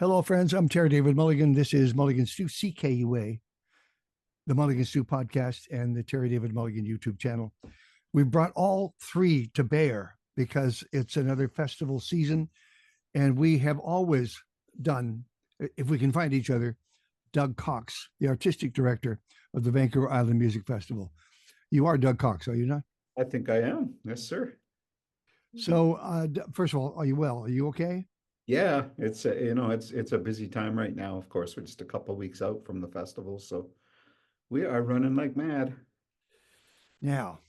Hello, friends. I'm Terrydavidmulligan. This is Mulligan Stew, CKUA, the Mulligan Stew podcast, and the Terry David Mulligan YouTube channel. We've brought all three to bear because it's another festival season, and we have always done, if we can find each other, Doug Cox, the artistic director of the Vancouver Island Music Festival. You are Doug Cox, are you not? I think I am. Yes, sir. So, first of all, are you well? Are you okay? Yeah, it's a busy time right now. Of course, we're just a couple weeks out from the festival, so we are running like mad. Now,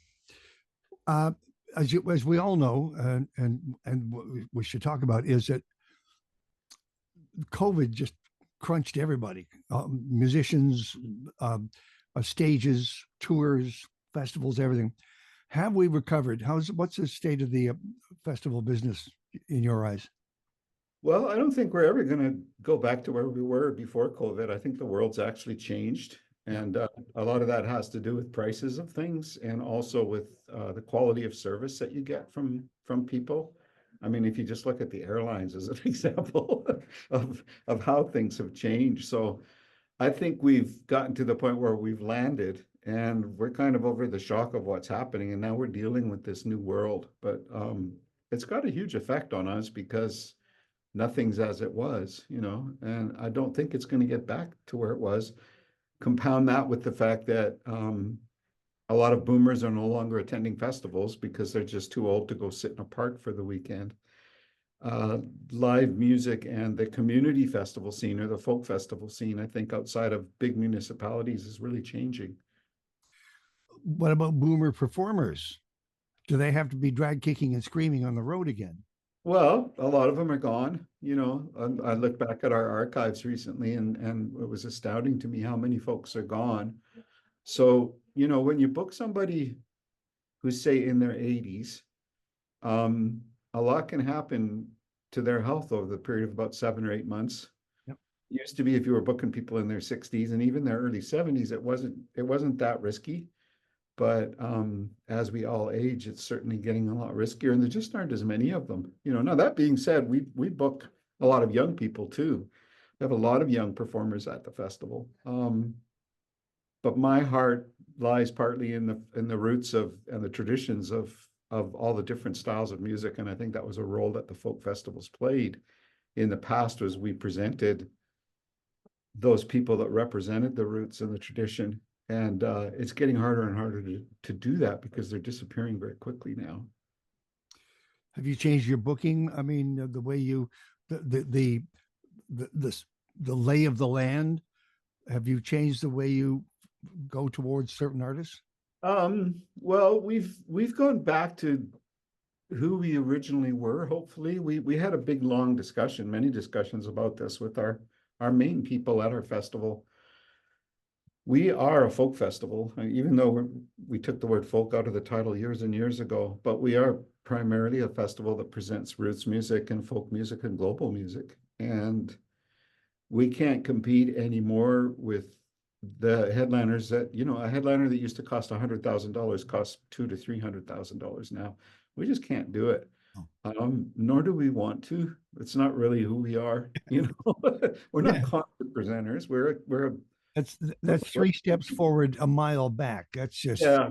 uh, as we all know, and what we should talk about is that COVID just crunched everybody, musicians, stages, tours, festivals, everything. Have we recovered? What's the state of the festival business in your eyes? Well, I don't think we're ever going to go back to where we were before COVID. I think the world's actually changed, Yeah. and a lot of that has to do with prices of things and also with the quality of service that you get from people. I mean, if you just look at the airlines as an example of how things have changed. So I think we've gotten to the point where we've landed and we're kind of over the shock of what's happening. And now we're dealing with this new world. But it's got a huge effect on us because nothing's as it was, and I don't think it's going to get back to where it was. Compound that with the fact that a lot of boomers are no longer attending festivals because they're just too old to go sit in a park for the weekend. Live music and the community festival scene or the folk festival scene, I think outside of big municipalities is really changing. What about boomer performers? Do they have to be drag kicking and screaming on the road again? Well, a lot of them are gone. I looked back at our archives recently and it was astounding to me how many folks are gone. So, when you book somebody who's say in their 80s, a lot can happen to their health over the period of about 7 or 8 months. Yep. It used to be if you were booking people in their 60s and even their early 70s, it wasn't that risky. But as we all age, it's certainly getting a lot riskier, and there just aren't as many of them. Now that being said, we book a lot of young people too. We have a lot of young performers at the festival. But my heart lies partly in the roots of and the traditions of all the different styles of music, and I think that was a role that the folk festivals played in the past. Was we presented those people that represented the roots and the tradition, and it's getting harder and harder to do that because they're disappearing very quickly now. Have you changed your booking? I mean, the way you, the the the lay of the land. Have you changed the way you go towards certain artists? Well, we've gone back to who we originally were. Hopefully, we had a big long discussion, many discussions about this with our main people at our festival. We are a folk festival, even though we took the word folk out of the title years and years ago, but we are primarily a festival that presents roots music and folk music and global music. And we can't compete anymore with the headliners a headliner that used to cost $100,000 costs $200,000 to $300,000 now. We just can't do it. Nor do we want to. It's not really who we are. We're not Yeah, concert presenters. We're a that's three steps forward, a mile back. That's just Yeah.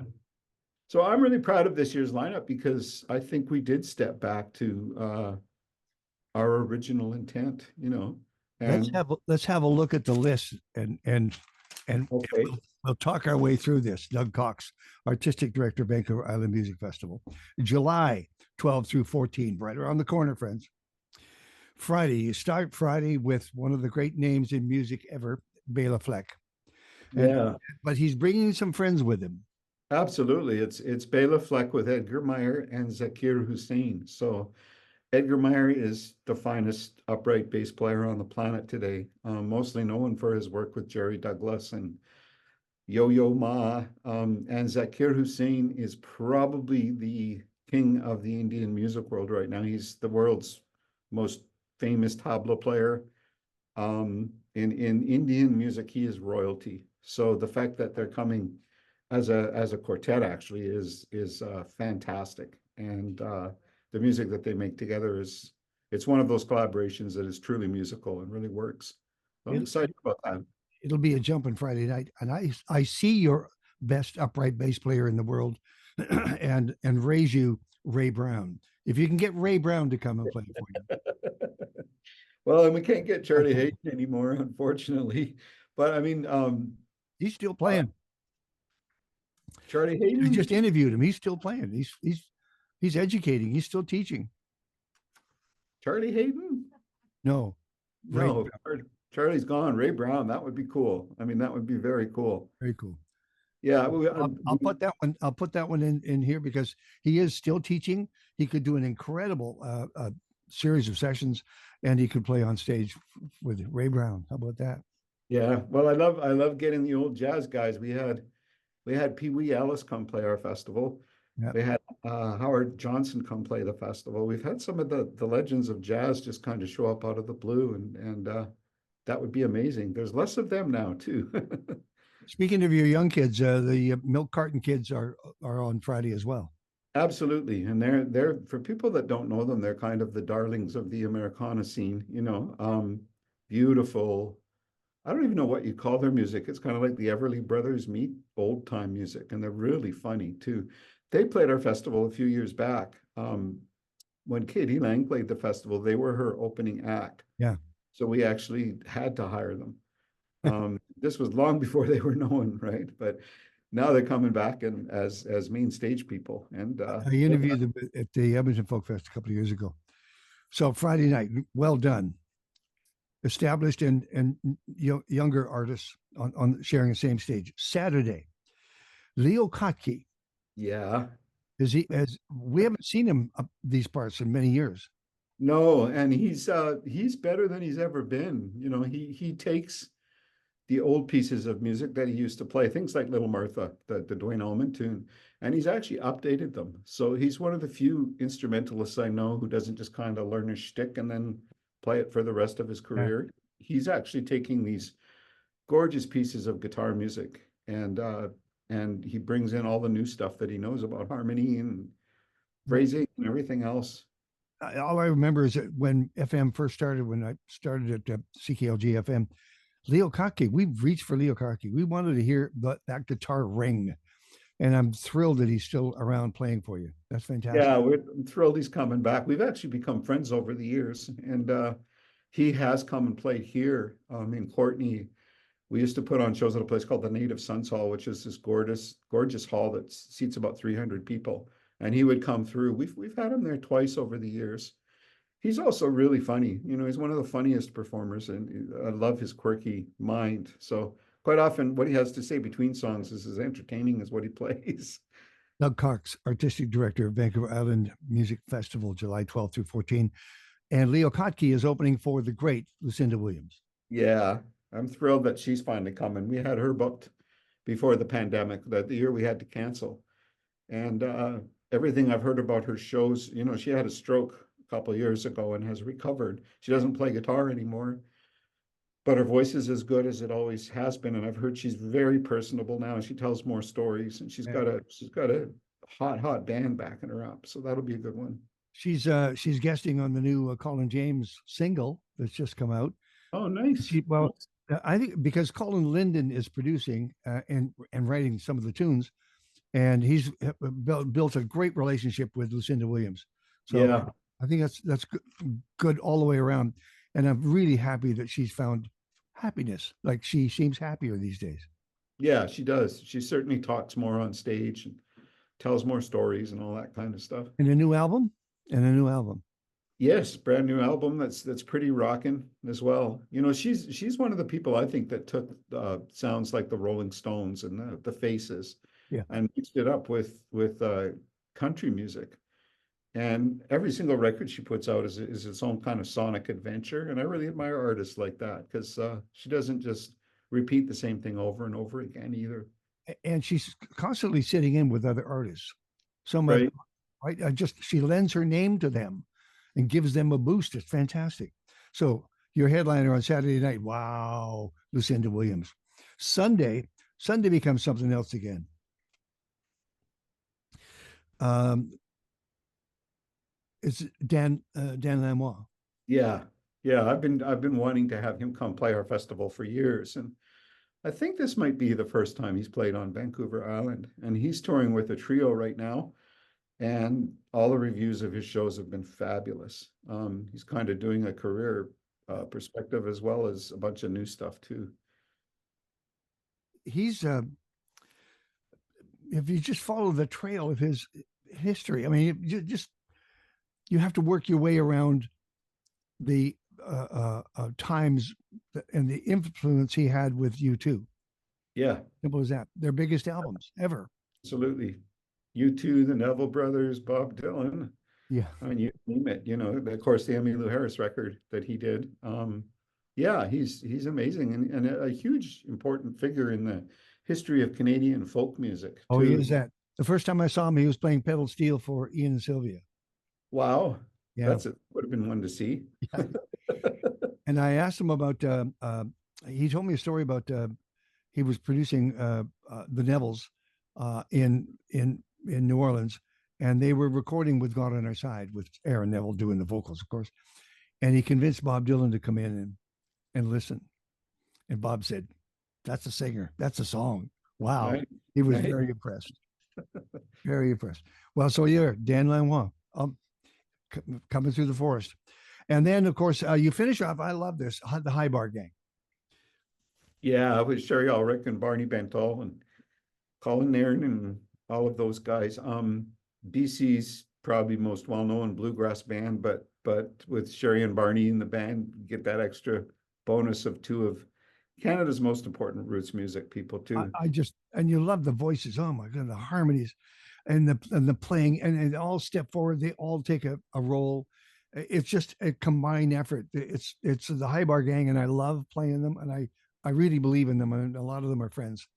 So I'm really proud of this year's lineup because I think we did step back to our original intent. And let's have a look at the list and okay, we'll talk our way through this. Doug Cox, artistic director, Vancouver Island Music Festival, July 12 through 14, right around the corner, friends. Friday, you start Friday with one of the great names in music ever, Bela Fleck, and yeah, but he's bringing some friends with him. absolutely. It's Bela Fleck with Edgar Meyer and Zakir Hussein. So Edgar Meyer is the finest upright bass player on the planet today, mostly known for his work with Jerry Douglas and Yo-Yo Ma. And Zakir Hussein is probably the king of the Indian music world right now. He's the world's most famous tabla player. In Indian music, he is royalty. So the fact that they're coming as a quartet actually is fantastic. And the music that they make together is it's one of those collaborations that is truly musical and really works. So I'm It, excited about that. it'll be a jumping Friday night, and I see your best upright bass player in the world, and raise you Ray Brown. If you can get Ray Brown to come and play for you, Well, and we can't get Charlie okay. Hayden anymore, unfortunately. But I mean, He's still uh, playing. Charlie I Hayden, just interviewed him. He's still playing. He's educating. He's still teaching. Charlie Hayden? No, Ray No, Charlie's gone. Ray Brown, that would be cool. I mean, that would be very cool. Very cool. Yeah, I'll put that one. I'll put that one in here because he is still teaching. He could do an incredible series of sessions, and he could play on stage with Ray Brown. How about that? yeah. Well, I love getting the old jazz guys. We had Pee Wee Ellis come play our festival. Yeah. We had Howard Johnson come play the festival. We've had some of the legends of jazz just kind of show up out of the blue, and that would be amazing. There's less of them now too. Speaking of your young kids, the milk carton kids are on Friday as well. Absolutely. And they're for people that don't know them, they're kind of the darlings of the Americana scene, beautiful. I don't even know what you call their music. It's kind of like the Everly Brothers meet old time music, and they're really funny too. They played our festival a few years back. When Katie Lang played the festival, they were her opening act. Yeah. So we actually had to hire them. This was long before they were known, right? But now they're coming back and as main stage people. And I interviewed them at the Edmonton Folk Fest a couple of years ago. So Friday night, well done. Established and younger artists on sharing the same stage. Saturday, Leo Kotke. yeah, Is he as we haven't seen him up these parts in many years. no, and he's better than he's ever been. He takes the old pieces of music that he used to play, things like Little Martha, the Duane Allman tune, and he's actually updated them. So he's one of the few instrumentalists I know who doesn't just kind of learn a shtick and then play it for the rest of his career. Yeah. He's actually taking these gorgeous pieces of guitar music and he brings in all the new stuff that he knows about harmony and phrasing and everything else. All I remember is that when FM first started, when I started at CKLG FM, Leo Kotke, we reached for Leo Kotke. We wanted to hear that guitar ring. And I'm thrilled that he's still around playing for you. That's fantastic. Yeah, we're thrilled he's coming back. We've actually become friends over the years. And he has come and played here in Courtney. We used to put on shows at a place called the Native Sons Hall, which is this gorgeous hall that seats about 300 people. And he would come through. We've had him there twice over the years. He's also really funny. He's one of the funniest performers, and I love his quirky mind. So quite often what he has to say between songs is as entertaining as what he plays. Doug Cox, Artistic Director of Vancouver Island Music Festival, July 12th through 14. And Leo Kotke is opening for the great Lucinda Williams. Yeah, I'm thrilled that she's finally coming. We had her booked before the pandemic, the year we had to cancel. And everything I've heard about her shows, she had a stroke a couple of years ago and has recovered. She doesn't play guitar anymore, but her voice is as good as it always has been. And I've heard she's very personable now. She tells more stories, and she's got a hot band backing her up. So that'll be a good one. She's guesting on the new Colin James single that's just come out. Oh, nice. I think because Colin Linden is producing and writing some of the tunes, and he's built a great relationship with Lucinda Williams. So yeah. I think that's good all the way around. And I'm really happy that she's found happiness. Like she seems happier these days. Yeah, she does. She certainly talks more on stage and tells more stories and all that kind of stuff. And a new album. Yes, brand new album that's pretty rocking as well. She's one of the people I think that took sounds like the Rolling Stones and the Faces, and mixed it up with country music. And every single record she puts out is its own kind of sonic adventure. And I really admire artists like that because she doesn't just repeat the same thing over and over again either. And she's constantly sitting in with other artists. Right. She lends her name to them and gives them a boost. It's fantastic. So your headliner on Saturday night, wow, Lucinda Williams. Sunday becomes something else again. It's Dan Lamois. Yeah, yeah. I've been wanting to have him come play our festival for years, and I think this might be the first time he's played on Vancouver Island. And he's touring with a trio right now, and all the reviews of his shows have been fabulous. He's kind of doing a career perspective as well as a bunch of new stuff too. He's if you just follow the trail of his history, I mean, you have to work your way around the times and the influence he had with U2. Yeah, Simple as that. Their biggest albums ever. absolutely. U2, the Neville Brothers, Bob Dylan. Yeah. I mean, you name it, you know, of course, the Emmylou Harris record that he did. Yeah, he's amazing and a huge important figure in the history of Canadian folk music Oh, he too. is that. The first time I saw him, he was playing pedal steel for Ian and Sylvia. Wow, Yeah. that's it. Would have been one to see. Yeah. And I asked him about, he told me a story about he was producing the Nevilles in New Orleans, and they were recording with God on Our Side with Aaron Neville doing the vocals, of course. And he convinced Bob Dylan to come in and listen. And Bob said, "That's a singer. That's a song." Wow. Right, He was right. very impressed. Very impressed. Well, so you're Dan Lanois coming through the forest. And then, of course, you finish off. I love this, the High Bar Gang. Yeah, with Sherry Ulrich and Barney Bentall and Colin Nairn and all of those guys. BC's probably most well-known bluegrass band, but with Sherry and Barney in the band, you get that extra bonus of two of Canada's most important roots music people too. I just, and you love the voices. Oh my God, the harmonies and the playing, and all step forward. They all take a role. It's just a combined effort. It's the High Bar Gang, and I love playing them, and I really believe in them, and a lot of them are friends.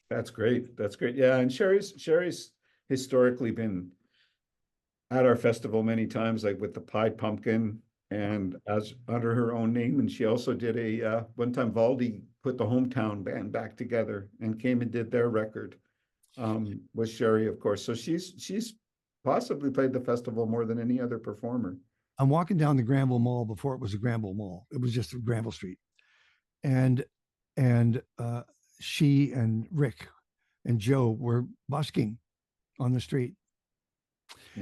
That's great. That's great. Yeah, and Sherry's historically been at our festival many times, like with the Pied Pumpkin and as under her own name. And she also did a one time Valdi put the hometown band back together and came and did their record with Sherry, of course. So she's possibly played the festival more than any other performer. I'm walking down the Granville Mall before it was a Granville Mall. It was just Granville Street, and she and Rick and Joe were busking on the street.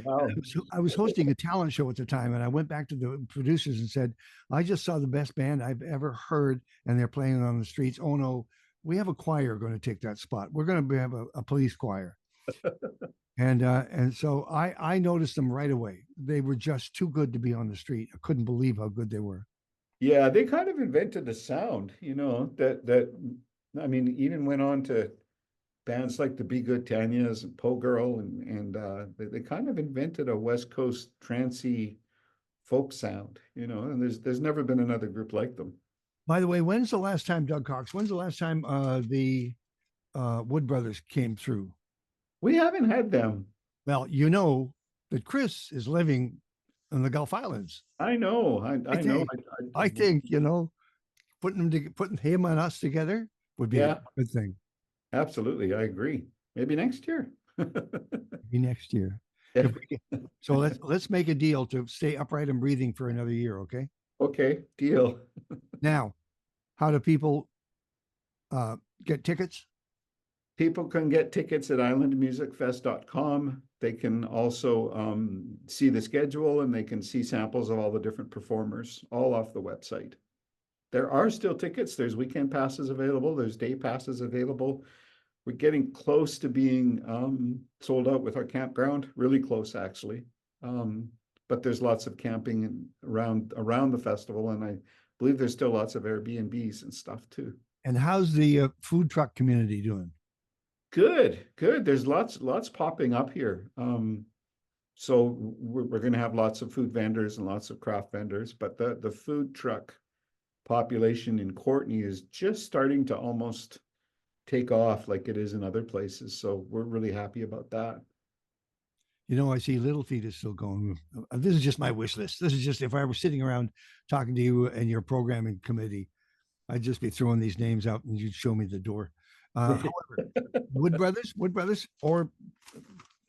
Wow. I was hosting a talent show at the time, and I went back to the producers and said, "I just saw the best band I've ever heard, and they're playing on the streets. Oh no, we have a choir going to take that spot. We're going to have a police choir." And so I noticed them right away. They were just too good to be on the street. I couldn't believe how good they were. Yeah, they kind of invented the sound, you know, that I mean, even went on to bands like the Be Good Tanyas and Po Girl and they kind of invented a West Coast trancey folk sound, you know, and there's never been another group like them. By the way, when's the last time, Doug Cox? When's the last time the Wood Brothers came through? We haven't had them. Well, you know that Chris is living in the Gulf Islands. I know. I know. I think putting him and us together would be Yeah, a good thing. absolutely. I agree. Maybe next year. Maybe next year. Yeah. So let's make a deal to stay upright and breathing for another year, okay? Okay, deal. Now, how do people get tickets? People can get tickets at islandmusicfest.com. They can also see the schedule and they can see samples of all the different performers, all off the website. There are still tickets. There's weekend passes available. There's day passes available. We're getting close to being sold out with our campground, really close actually. But there's lots of camping around the festival, and I believe there's still lots of Airbnbs and stuff too. And how's the food truck community doing? Good, good. There's lots popping up here. So we're going to have lots of food vendors and lots of craft vendors, but the food truck population in Courtney is just starting to almost take off like it is in other places. So we're really happy about that. You know, I see Little Feet is still going. This is just my wish list. This is just if I were sitting around talking to you and your programming committee, I'd just be throwing these names out and you'd show me the door. However, Wood Brothers, or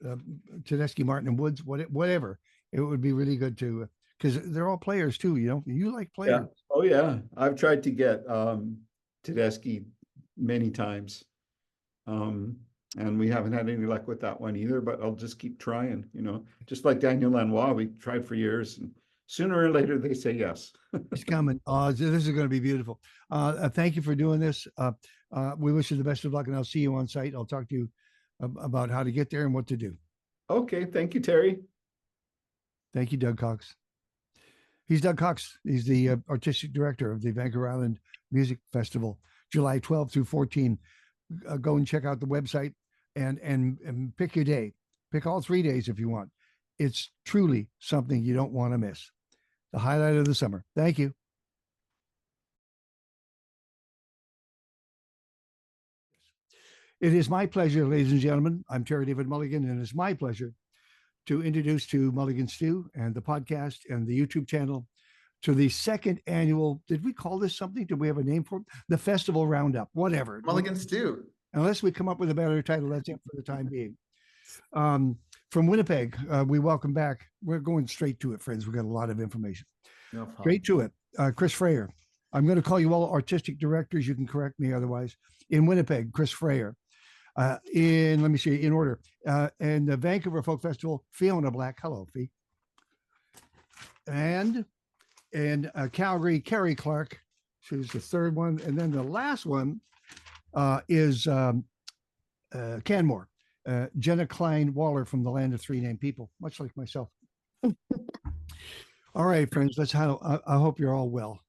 Tedeschi Martin and Woods, whatever. It would be really good to because they're all players too. You like Yeah. players. Oh, yeah. I've tried to get Tedeschi many times. And we haven't had any luck with that one either, but I'll just keep trying, just like Daniel Lanois, we tried for years, and sooner or later they say yes. He's coming. This is going to be beautiful. Thank you for doing this. We wish you the best of luck, and I'll see you on site. I'll talk to you about how to get there and what to do. Okay. Thank you, Terry. Thank you, Doug Cox. He's Doug Cox. He's the artistic director of the Vancouver Island Music Festival, July 12th through 14. Go and check out the website and pick your day. Pick all 3 days if you want. It's truly something you don't want to miss. The highlight of the summer. Thank you. It is my pleasure, ladies and gentlemen. I'm Terrydavidmulligan, and it's my pleasure to introduce to Mulligan Stew and the podcast and the YouTube channel to the second annual, did we call this something? Did we have a name for it? The Festival Roundup, whatever. Mulligan Stew. Unless we come up with a better title, that's it for the time being. From Winnipeg, we welcome back. We're going straight to it, friends. We've got a lot of information. No problem. Straight to it. Chris Frayer. I'm going to call you all artistic directors. You can correct me otherwise. In Winnipeg, Chris Frayer. Let me see, in order. And the Vancouver Folk Festival, Fiona Black. Hello, Fee. And Calgary, Kerry Clark. She's the third one. And then the last one is Canmore. Jenna Klein Waller from the Land of Three Named People, much like myself. All right, friends, I hope you're all well.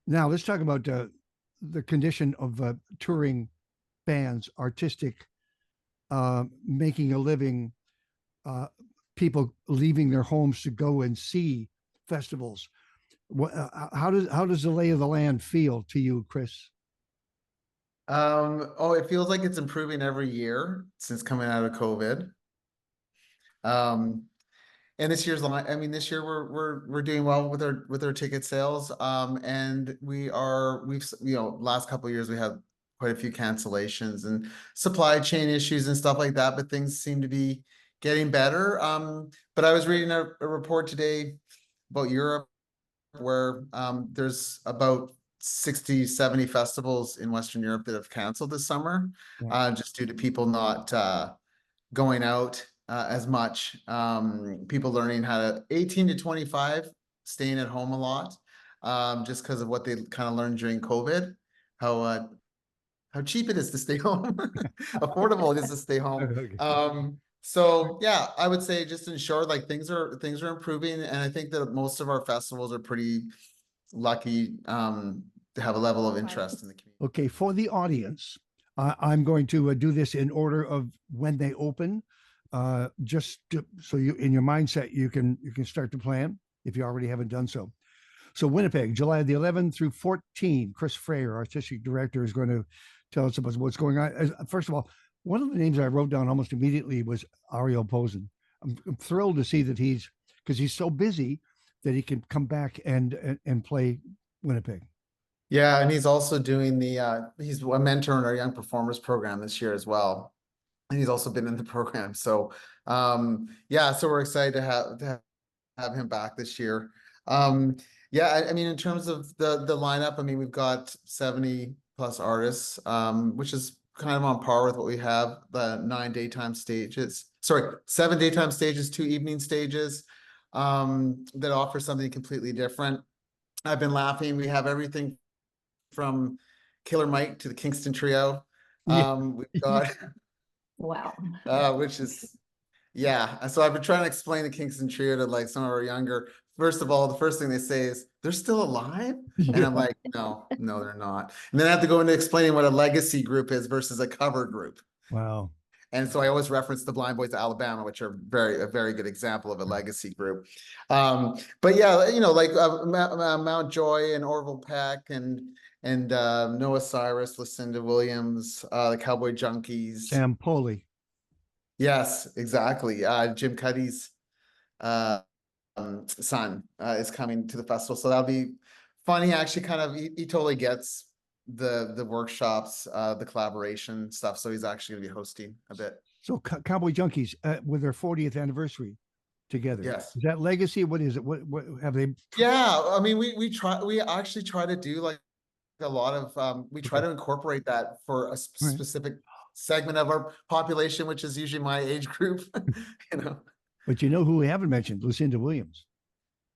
Now let's talk about the condition of touring bands, artistic, making a living, people leaving their homes to go and see festivals. How does the lay of the land feel to you, Chris? It feels like it's improving every year since coming out of COVID. And this year we're doing well with our ticket sales. And we've last couple of years we had quite a few cancellations and supply chain issues and stuff like that, but things seem to be getting better. But I was reading a report today about Europe where there's about 60, 70 festivals in Western Europe that have canceled this summer, just due to people not going out as much. People learning how to 18 to 25, staying at home a lot, just because of what they kind of learned during COVID, how cheap it is to stay home, affordable it is to stay home. So yeah, I would say just in short, like things are improving, and I think that most of our festivals are pretty lucky to have a level of interest in the community. Okay, for the audience, I'm going to do this in order of when they open, so you in your mindset you can start to plan if you already haven't done so. So Winnipeg, July the 11th through 14. Chris Frayer, artistic director, is going to tell us about what's going on. First of all, one of the names I wrote down almost immediately was Ariel Posen. I'm thrilled to see that because he's so busy that he can come back and play Winnipeg. Yeah, and he's also doing he's a mentor in our Young Performers program this year as well. And he's also been in the program. So so we're excited to have him back this year. In terms of the lineup, we've got 70 plus artists, which is kind of on par with what we have, the 7 daytime stages, 2 evening stages, that offer something completely different. I've been laughing. We have everything from Killer Mike to the Kingston Trio. We've got wow, which is so I've been trying to explain the Kingston Trio to like some of our younger. First of all, the first thing they say is they're still alive, and I'm like, no, they're not. And then I have to go into explaining what a legacy group is versus a cover group. Wow. And so I always reference the Blind Boys of Alabama, which are a very good example of a legacy group. But yeah, like Mount Joy and Orville Peck and Noah Cyrus, Lucinda Williams, the Cowboy Junkies, Sam Poley. Yes, exactly. Jim Cuddy's son is coming to the festival, so that'll be fun. He actually he totally gets the workshops, the collaboration stuff, so he's actually gonna be hosting a bit. So Cowboy Junkies with their 40th anniversary together. Yes. Is that legacy? What is it? What have they? Yeah, I mean, we actually try to do like a lot of, we try Okay. to incorporate that for a Right. specific segment of our population, which is usually my age group, you know. But you know who we haven't mentioned? Lucinda Williams.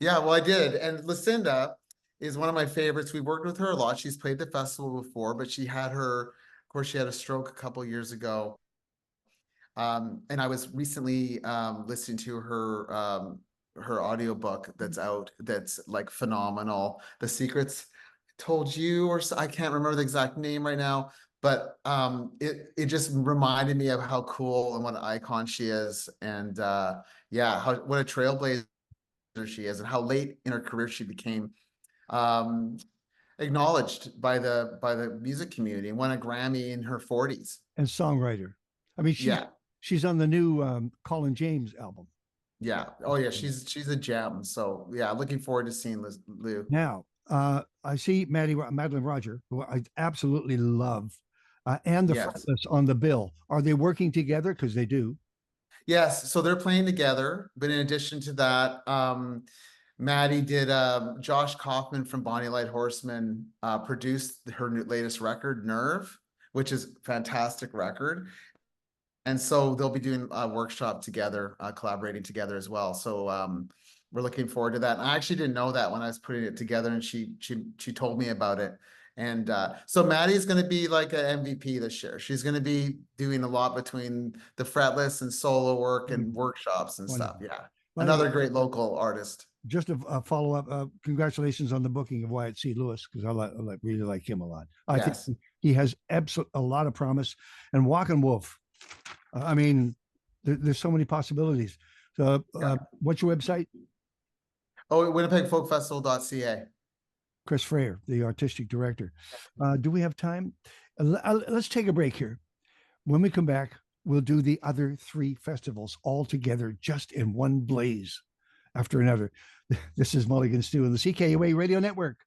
Yeah, well, I did. And Lucinda is one of my favorites. We worked with her a lot. She's played the festival before, but she had of course, she had a stroke a couple years ago. And I was recently listening to her audiobook that's out that's like phenomenal. The Secrets Told You, or I can't remember the exact name right now, but it just reminded me of how cool and what an icon she is. And yeah, what a trailblazer she is, and how late in her career she became acknowledged by the music community and won a Grammy in her 40s. And songwriter. I mean, Yeah. she's on the new Colin James album. Yeah. Oh yeah, she's a gem. So yeah, looking forward to seeing Lou. Now, I see Madeline Roger, who I absolutely love, and the Yes. Fretless on the bill. Are they working together? Because they do. Yes, so they're playing together, but in addition to that, Maddie did Josh Kaufman from Bonnie Light Horseman produced her latest record, Nerve, which is a fantastic record. And so they'll be doing a workshop together, collaborating together as well. So we're looking forward to that. And I actually didn't know that when I was putting it together, and she told me about it. And so Maddie's going to be like an MVP this year. She's going to be doing a lot between the Fretless and solo work and workshops and stuff. Wonderful. Yeah, Well, another great local artist. Just a follow up. Congratulations on the booking of Wyatt C. Lewis, because I really like him a lot. I Yes. think he has a lot of promise. And Walking Wolf. I mean, there's so many possibilities. So, what's your website? Oh, winnipegfolkfestival.ca. Chris Frayer, the artistic director. Do we have time? Let's take a break here. When we come back, we'll do the other 3 festivals all together, just in one blaze after another. This is Mulligan Stew on the CKUA Radio Network.